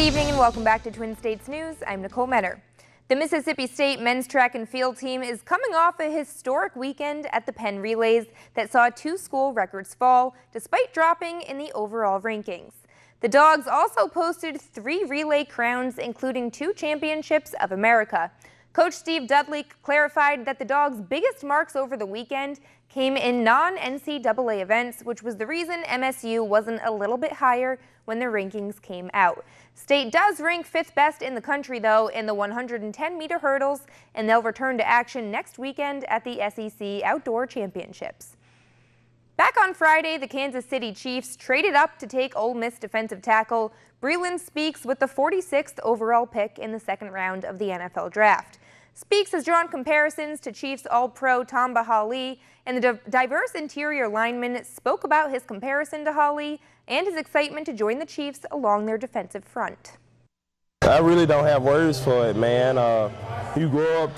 evening and welcome back to Twin States News. I'm Nicole Menner. The Mississippi State men's track and field team is coming off a historic weekend at the Penn Relays that saw 2 school records fall, despite dropping in the overall rankings. The Dogs also posted 3 relay crowns, including 2 championships of America. Coach Steve Dudley clarified that the Dogs' biggest marks over the weekend came in non-NCAA events, which was the reason MSU wasn't a little bit higher when the rankings came out. State does rank 5th best in the country, though, in the 110-meter hurdles, and they'll return to action next weekend at the SEC Outdoor Championships. Back on Friday, the Kansas City Chiefs traded up to take Ole Miss defensive tackle Breeland Speaks with the 46th overall pick in the second round of the NFL Draft. Speaks has drawn comparisons to Chiefs All-Pro Tamba Hali, and the diverse interior lineman spoke about his comparison to Hali and his excitement to join the Chiefs along their defensive front. I really don't have words for it, man. You grow up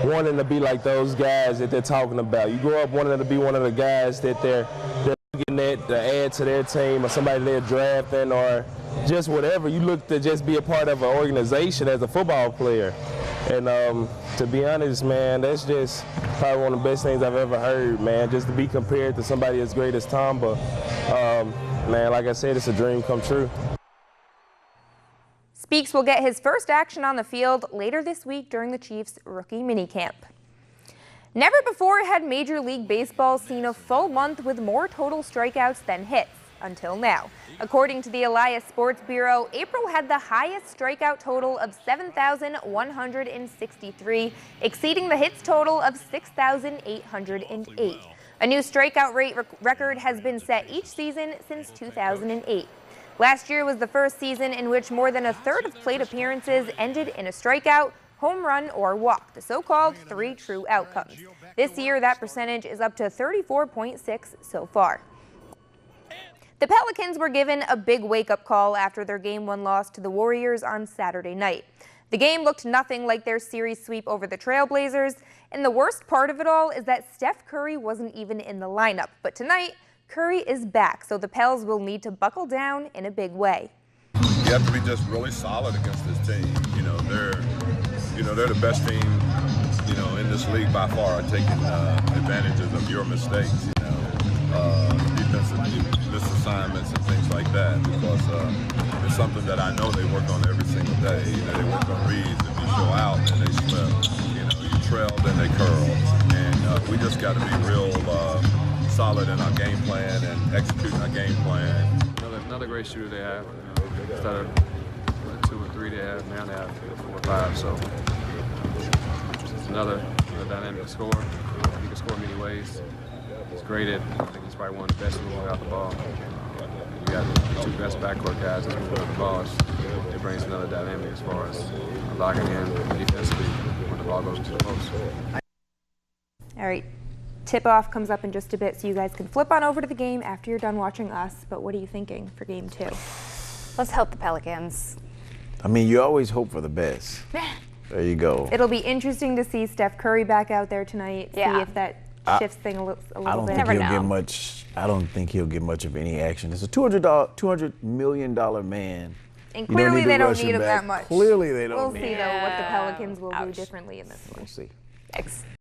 wanting to be like those guys that they're talking about. You grow up wanting to be one of the guys that they're looking at to add to their team, or somebody they're drafting, or just whatever. You look to just be a part of an organization as a football player. And to be honest, man, that's just probably one of the best things I've ever heard, man, just to be compared to somebody as great as Tamba. Man, like I said, it's a dream come true. Speaks will get his first action on the field later this week during the Chiefs' rookie minicamp. Never before had Major League Baseball seen a full month with more total strikeouts than hits, until now. According to the Elias Sports Bureau, April had the highest strikeout total of 7,163, exceeding the hits total of 6,808. A new strikeout rate record has been set each season since 2008. Last year was the first season in which more than a third of plate appearances ended in a strikeout, home run, or walk, the so-called 3 true outcomes. This year, that percentage is up to 34.6 so far. The Pelicans were given a big wake-up call after their Game 1 loss to the Warriors on Saturday night. The game looked nothing like their series sweep over the Trailblazers, and the worst part of it all is that Steph Curry wasn't even in the lineup. But tonight, Curry is back, so the Pels will need to buckle down in a big way. You have to be just really solid against this team. They're the best team, in this league by far, taking advantages of your mistakes, defensive misassignments and things like that, because it's something that I know they work on every single day. They work on reads. If you show out and they slip, you trail, then they curl. And we just got to be real solid in our game plan and executing our game plan. Another great shooter they have. Instead of 2 or 3 they have, now they have 4 or 5. So it's another dynamic scorer. He can score many ways. He's graded. I think he's probably one of the best moving out the ball. You got the 2 best backcourt guys that move out the ball. It brings another dynamic as far as locking in defensively when the ball goes to the post. All right. Tip-off comes up in just a bit, so you guys can flip on over to the game after you're done watching us. But what are you thinking for Game 2? Let's help the Pelicans. I mean, you always hope for the best. There you go. It'll be interesting to see Steph Curry back out there tonight, see if that shifts things a little bit. I don't think he'll get much. I don't think he'll get much of any action. It's a $200 million man. And clearly they don't need him that much. Clearly they don't need him. We'll see, though, what the Pelicans will do differently in this one. We'll see. Thanks.